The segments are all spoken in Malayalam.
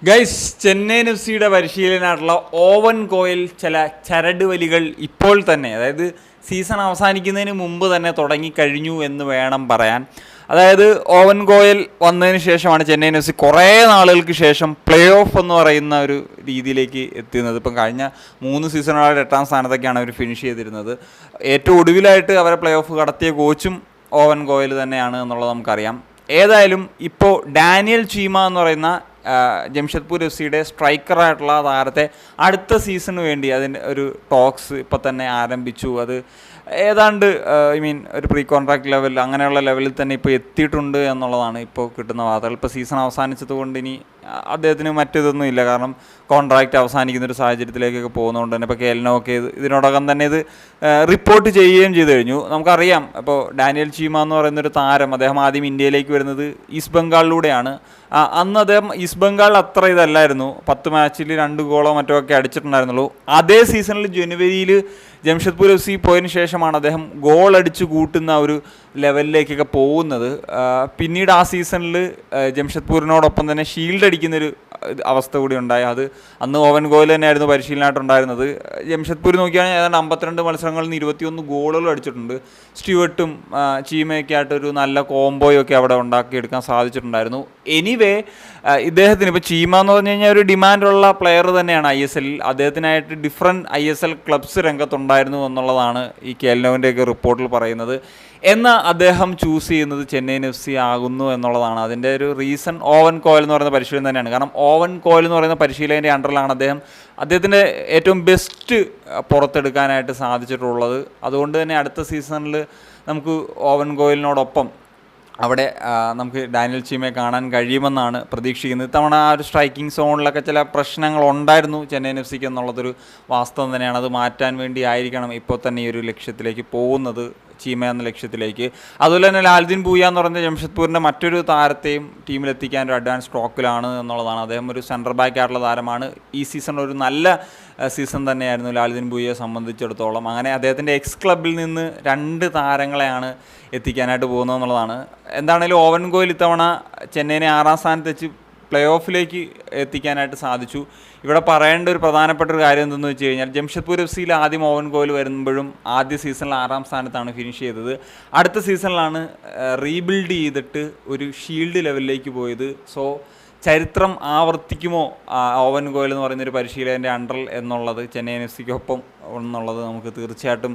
ഗൈസ്, ചെന്നൈയിൻ എഫ് സിയുടെ പരിശീലനമായിട്ടുള്ള ഓവൻ ഗോയൽ ചില ചരട് വലികൾ ഇപ്പോൾ തന്നെ, അതായത് സീസൺ അവസാനിക്കുന്നതിന് മുമ്പ് തന്നെ തുടങ്ങിക്കഴിഞ്ഞു എന്ന് വേണം പറയാൻ. അതായത് ഓവൻ ഗോയൽ വന്നതിന് ശേഷമാണ് ചെന്നൈയിൻ എഫ് സി കുറേ നാളുകൾക്ക് ശേഷം പ്ലേ ഓഫ് എന്ന് പറയുന്ന ഒരു രീതിയിലേക്ക് എത്തുന്നത്. ഇപ്പം കഴിഞ്ഞ 3 സീസണുകളുടെ 8ാം സ്ഥാനത്തൊക്കെയാണ് അവർ ഫിനിഷ് ചെയ്തിരുന്നത്. ഏറ്റവും ഒടുവിലായിട്ട് അവരെ പ്ലേ ഓഫ് കടത്തിയ കോച്ചും ഓവൻ ഗോയൽ തന്നെയാണ് എന്നുള്ളത് നമുക്കറിയാം. ഏതായാലും ഇപ്പോൾ ഡാനിയൽ ചീമ എന്ന് പറയുന്ന ജംഷഡ്പൂർ എഫ് സിയുടെ സ്ട്രൈക്കറായിട്ടുള്ള താരത്തെ അടുത്ത സീസണിന് വേണ്ടി അതിൻ്റെ ഒരു ടോക്സ് ഇപ്പോൾ തന്നെ ആരംഭിച്ചു. അത് ഏതാണ്ട് ഒരു പ്രീ കോൺട്രാക്ട് ലെവൽ അങ്ങനെയുള്ള ലെവലിൽ തന്നെ ഇപ്പോൾ എത്തിയിട്ടുണ്ട് എന്നുള്ളതാണ് ഇപ്പോൾ കിട്ടുന്ന വാർത്തകൾ. ഇപ്പോൾ സീസൺ അവസാനിച്ചത് കൊണ്ട് ഇനി അദ്ദേഹത്തിന് മറ്റിതൊന്നും ഇല്ല, കാരണം കോൺട്രാക്റ്റ് അവസാനിക്കുന്ന ഒരു സാഹചര്യത്തിലേക്കൊക്കെ പോകുന്നതുകൊണ്ട് തന്നെ ഇപ്പോൾ കേലിനൊക്കെ ഇതിനോടകം തന്നെ ഇത് റിപ്പോർട്ട് ചെയ്യുകയും ചെയ്തു കഴിഞ്ഞു. നമുക്കറിയാം, ഇപ്പോൾ ഡാനിയൽ ചീമ എന്ന് പറയുന്നൊരു താരം, അദ്ദേഹം ആദ്യം ഇന്ത്യയിലേക്ക് വരുന്നത് ഈസ്റ്റ് ബംഗാളിലൂടെയാണ്. അന്ന് അദ്ദേഹം ഈസ്റ്റ് ബംഗാൾ അത്ര ഇതല്ലായിരുന്നു, 10 മാച്ചിൽ 2 ഗോളോ മറ്റോ ഒക്കെ അടിച്ചിട്ടുണ്ടായിരുന്നുള്ളൂ. അതേ സീസണിൽ ജനുവരിയിൽ ജംഷഡ്പൂർ എഫ് സി പോയതിനു ശേഷമാണ് അദ്ദേഹം ഗോൾ അടിച്ച് കൂട്ടുന്ന ഒരു ലെവലിലേക്കൊക്കെ പോകുന്നത്. പിന്നീട് ആ സീസണിൽ ജംഷഡ്പൂരിനോടൊപ്പം തന്നെ ഷീൽഡ് അടിക്കുന്നൊരു അവസ്ഥ കൂടി ഉണ്ടായി. അത് അന്ന് ഓവൻ ഗോയൽ തന്നെയായിരുന്നു പരിശീലനമായിട്ടുണ്ടായിരുന്നത്. ജംഷഡ്പൂർ നോക്കിയാണെങ്കിൽ ഏതാണ്ട് 52 മത്സരങ്ങളിൽ നിന്ന് 21 ഗോളുകൾ അടിച്ചിട്ടുണ്ട്. സ്റ്റുവർട്ടും ചീമയൊക്കെ ആയിട്ടൊരു നല്ല കോംബോയൊക്കെ അവിടെ ഉണ്ടാക്കിയെടുക്കാൻ സാധിച്ചിട്ടുണ്ടായിരുന്നു. എനിവേ, ഇദ്ദേഹത്തിന് ഇപ്പോൾ ചീമ എന്ന് പറഞ്ഞു കഴിഞ്ഞാൽ ഒരു ഡിമാൻഡുള്ള പ്ലെയർ തന്നെയാണ് ISL. അദ്ദേഹത്തിനായിട്ട് ഡിഫറെൻറ്റ് ISL ക്ലബ്സ് രംഗത്തുണ്ടായിരുന്നു എന്നുള്ളതാണ് ഈ കേൽനോവിൻ്റെയൊക്കെ റിപ്പോർട്ടിൽ പറയുന്നത്. എന്നാൽ അദ്ദേഹം ചൂസ് ചെയ്യുന്നത് ചെന്നൈയിൻ എഫ് സി ആകുന്നു എന്നുള്ളതാണ്. അതിൻ്റെ ഒരു റീസൺ ഓവൻ കോയൽ എന്ന് പറയുന്ന പരിശീലനം തന്നെയാണ്. കാരണം ഓവൻ കോയൽ എന്ന് പറയുന്ന പരിശീലകൻ്റെ അണ്ടറിലാണ് അദ്ദേഹത്തിൻ്റെ ഏറ്റവും ബെസ്റ്റ് പുറത്തെടുക്കാനായിട്ട് സാധിച്ചിട്ടുള്ളത്. അതുകൊണ്ട് തന്നെ അടുത്ത സീസണിൽ നമുക്ക് ഓവൻ കോയലിനോടൊപ്പം അവിടെ നമുക്ക് ഡാനിയൽ ചീമയെ കാണാൻ കഴിയുമെന്നാണ് പ്രതീക്ഷിക്കുന്നത്. ഇത്തവണ ആ ഒരു സ്ട്രൈക്കിംഗ് സോണിലൊക്കെ ചില പ്രശ്നങ്ങളുണ്ടായിരുന്നു ചെന്നൈയിൻ എഫ് സിക്ക് എന്നുള്ളതൊരു വാസ്തവം തന്നെയാണ്. അത് മാറ്റാൻ വേണ്ടി ആയിരിക്കണം ഇപ്പോൾ തന്നെ ഈ ഒരു ലക്ഷ്യത്തിലേക്ക് പോകുന്നത്, ചീമ എന്ന ലക്ഷ്യത്തിലേക്ക്. അതുപോലെ തന്നെ ലാൽദിൻ ഭൂയ എന്ന് പറയുന്ന ജംഷഡ്പൂരിൻ്റെ മറ്റൊരു താരത്തെയും ടീമിലെത്തിക്കാൻ ഒരു അഡ്വാൻസ് സ്ട്രോക്കിലാണ് എന്നുള്ളതാണ്. അദ്ദേഹം ഒരു സെൻറ്റർ ബാക്ക് ആയിട്ടുള്ള താരമാണ്. ഈ സീസൺ ഒരു നല്ല സീസൺ തന്നെയായിരുന്നു ലാൽദിൻ ഭൂയയെ സംബന്ധിച്ചിടത്തോളം. അങ്ങനെ അദ്ദേഹത്തിൻ്റെ എക്സ് ക്ലബിൽ നിന്ന് 2 താരങ്ങളെയാണ് എത്തിക്കാനായിട്ട് പോകുന്നത് എന്നുള്ളതാണ്. എന്താണെങ്കിലും ഓവൻ ഗോയൽ ഇത്തവണ ചെന്നൈയിനെ 6ാം സ്ഥാനത്ത് വെച്ച് പ്ലേ ഓഫിലേക്ക് എത്തിക്കാനായിട്ട് സാധിച്ചു. ഇവിടെ പറയേണ്ട ഒരു പ്രധാനപ്പെട്ട ഒരു കാര്യം എന്തെന്ന് വെച്ച് കഴിഞ്ഞാൽ, ജംഷഡ്പൂർ എഫ് സിയിൽ ആദ്യം ഓവൻ ഗോയൽ വരുമ്പോഴും ആദ്യ സീസണിൽ 6ാം സ്ഥാനത്താണ് ഫിനിഷ് ചെയ്തത്. അടുത്ത സീസണിലാണ് റീബിൽഡ് ചെയ്തിട്ട് ഒരു ഷീൽഡ് ലെവലിലേക്ക് പോയത്. സോ ചരിത്രം ആവർത്തിക്കുമോ ഓവൻ ഗോയൽ എന്ന് പറയുന്നൊരു പരിശീലകൻ്റെ അണ്ടറിൽ എന്നുള്ളത്, ചെന്നൈയിൻ എഫ് സിക്കൊപ്പം എന്നുള്ളത് നമുക്ക് തീർച്ചയായിട്ടും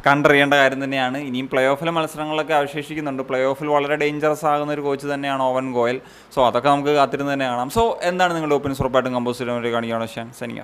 കണ്ടറിയേണ്ട കാര്യം തന്നെയാണ്. ഇനിയും പ്ലേ ഓഫിലെ മത്സരങ്ങളൊക്കെ അവശേഷിക്കുന്നുണ്ട്. പ്ലേ ഓഫിൽ വളരെ ഡേഞ്ചറസ് ആകുന്ന ഒരു കോച്ച് തന്നെയാണ് ഓവൻ ഗോയൽ. സോ അതൊക്കെ നമുക്ക് കാത്തിരുന്ന് തന്നെ കാണാം. സോ എന്താണ് നിങ്ങളുടെ ഒപ്പീനിയൻസ്? ഉറപ്പായിട്ടും കമ്പോസ് കാണിക്കുകയാണ് സനിയ.